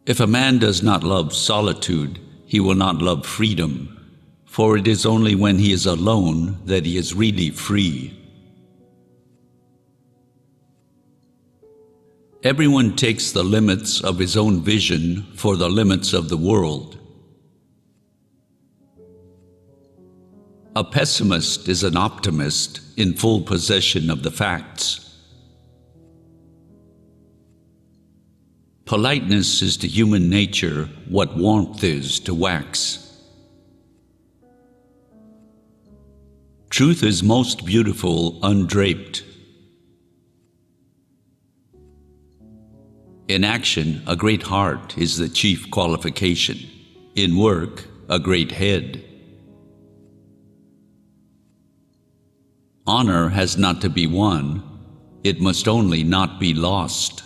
If a man does not love solitude, he will not love freedom, for it is only when he is alone that he is really free. Everyone takes the limits of his own vision for the limits of the world. A pessimist is an optimist in full possession of the facts. Politeness is to human nature what warmth is to wax. Truth is most beautiful undraped. In action, a great heart is the chief qualification. In work, a great head. Honor has not to be won, it must only not be lost.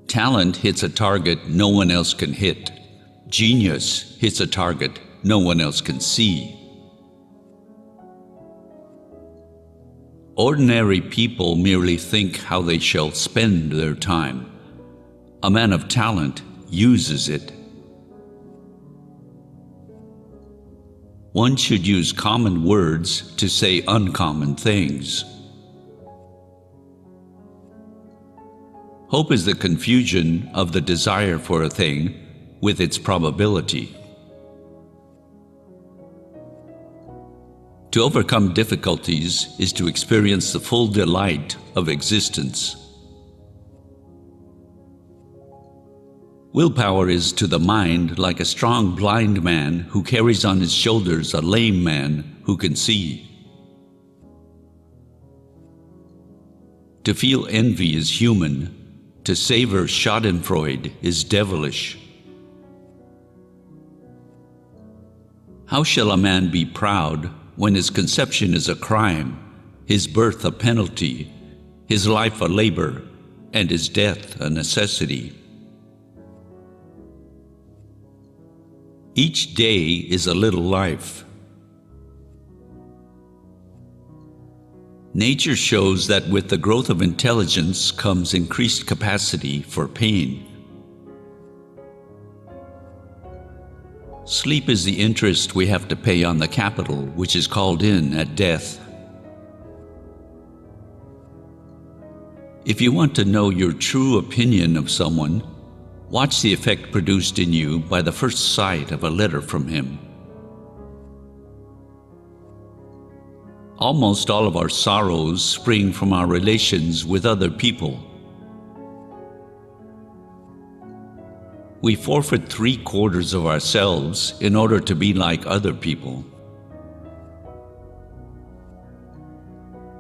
Talent hits a target no one else can hit. Genius hits a target no one else can see. Ordinary people merely think how they shall spend their time. A man of talent uses it. One should use common words to say uncommon things. Hope is the confusion of the desire for a thing with its probability. To overcome difficulties is to experience the full delight of existence. Willpower is to the mind like a strong blind man who carries on his shoulders a lame man who can see. To feel envy is human. To savor schadenfreude is devilish. How shall a man be proud when his conception is a crime, his birth a penalty, his life a labor, and his death a necessity? Each day is a little life. Nature shows that with the growth of intelligence comes increased capacity for pain. Sleep is the interest we have to pay on the capital which is called in at death. If you want to know your true opinion of someone, watch the effect produced in you by the first sight of a letter from him. Almost all of our sorrows spring from our relations with other people. We forfeit 3/4 of ourselves in order to be like other people.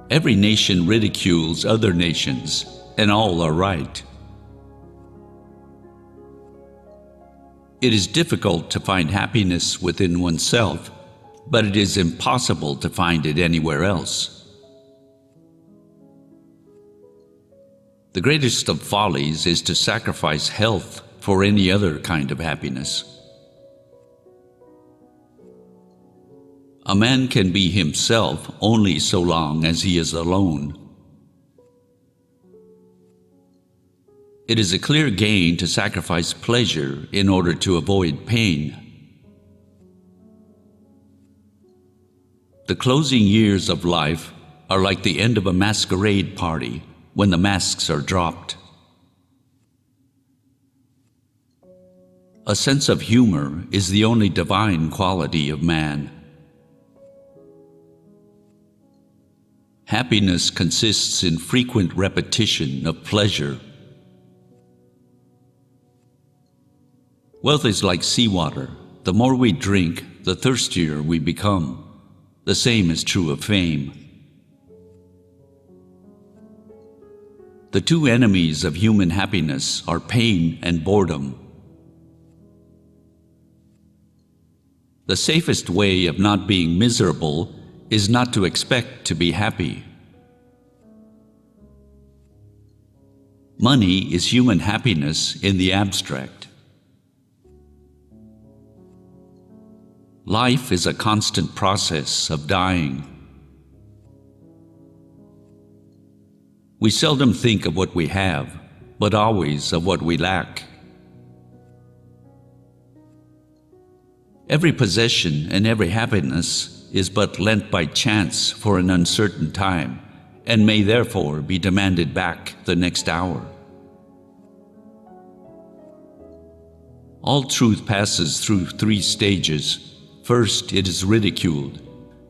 Every nation ridicules other nations, and all are right. It is difficult to find happiness within oneself, but it is impossible to find it anywhere else. The greatest of follies is to sacrifice health for any other kind of happiness. A man can be himself only so long as he is alone. It is a clear gain to sacrifice pleasure in order to avoid pain. The closing years of life are like the end of a masquerade party when the masks are dropped. A sense of humor is the only divine quality of man. Happiness consists in frequent repetition of pleasure. Wealth is like seawater. The more we drink, the thirstier we become. The same is true of fame. The two enemies of human happiness are pain and boredom. The safest way of not being miserable is not to expect to be happy. Money is human happiness in the abstract. Life is a constant process of dying. We seldom think of what we have, but always of what we lack. Every possession and every happiness is but lent by chance for an uncertain time, and may therefore be demanded back the next hour. All truth passes through 3 stages. First, it is ridiculed.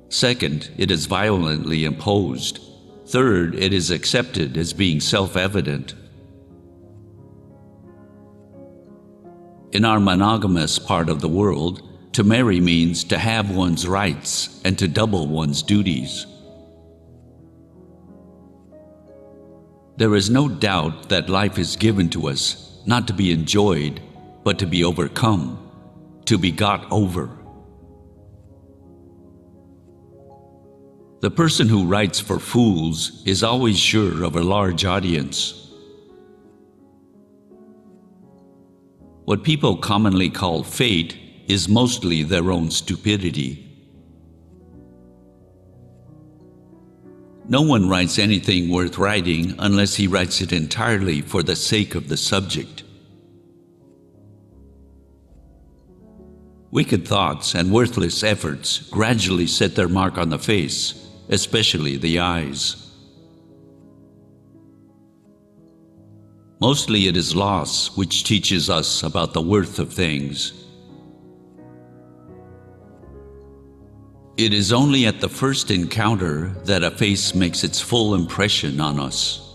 Second, it is violently imposed. Third, it is accepted as being self-evident. In our monogamous part of the world, to marry means to have one's rights and to double one's duties. There is no doubt that life is given to us not to be enjoyed, but to be overcome, to be got over. The person who writes for fools is always sure of a large audience. What people commonly call fate is mostly their own stupidity. No one writes anything worth writing unless he writes it entirely for the sake of the subject. Wicked thoughts and worthless efforts gradually set their mark on the face, especially the eyes. Mostly it is loss which teaches us about the worth of things. It is only at the first encounter that a face makes its full impression on us.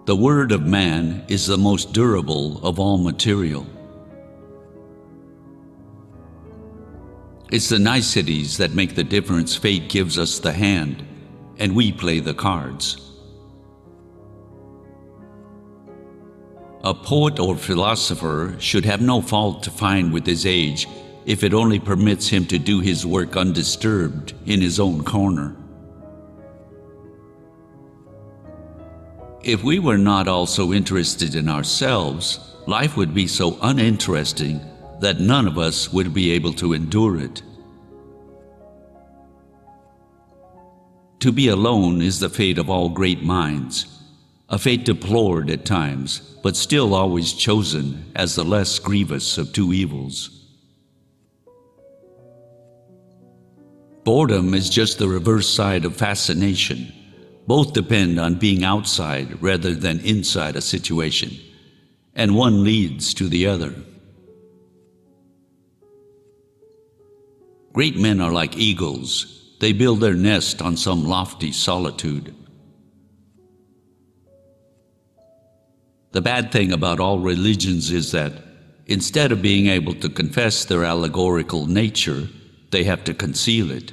The word of man is the most durable of all material. It's the niceties that make the difference. Fate gives us the hand, and we play the cards. A poet or philosopher should have no fault to find with his age if it only permits him to do his work undisturbed in his own corner. If we were not also interested in ourselves, life would be so uninteresting that none of us would be able to endure it. To be alone is the fate of all great minds, a fate deplored at times, but still always chosen as the less grievous of 2 evils. Boredom is just the reverse side of fascination. Both depend on being outside rather than inside a situation, and one leads to the other. Great men are like eagles. They build their nest on some lofty solitude. The bad thing about all religions is that, instead of being able to confess their allegorical nature, they have to conceal it.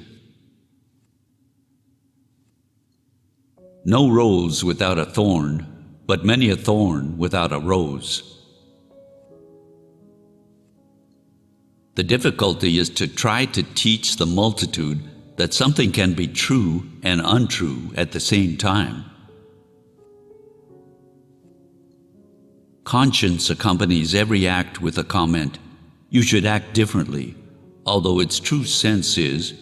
No rose without a thorn, but many a thorn without a rose. The difficulty is to try to teach the multitude that something can be true and untrue at the same time. Conscience accompanies every act with a comment, "You should act differently," although its true sense is,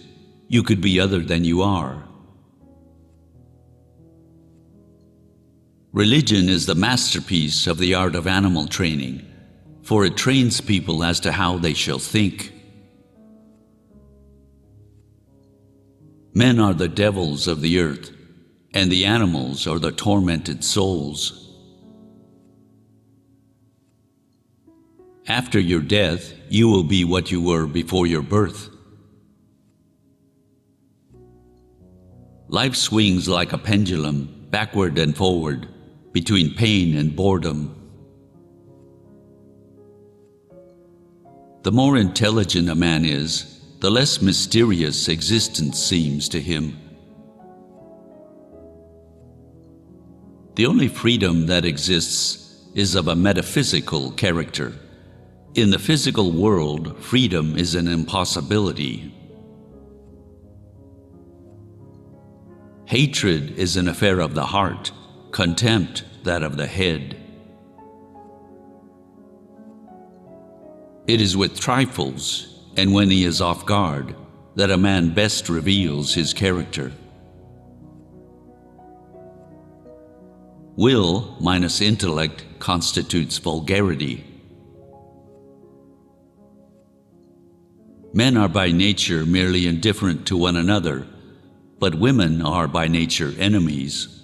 "You could be other than you are." Religion is the masterpiece of the art of animal training, for it trains people as to how they shall think. Men are the devils of the earth, and the animals are the tormented souls. After your death, you will be what you were before your birth. Life swings like a pendulum, backward and forward, between pain and boredom. The more intelligent a man is, the less mysterious existence seems to him. The only freedom that exists is of a metaphysical character. In the physical world, freedom is an impossibility. Hatred is an affair of the heart, contempt that of the head. It is with trifles, and when he is off guard, that a man best reveals his character. Will minus intellect constitutes vulgarity. Men are by nature merely indifferent to one another, but women are by nature enemies.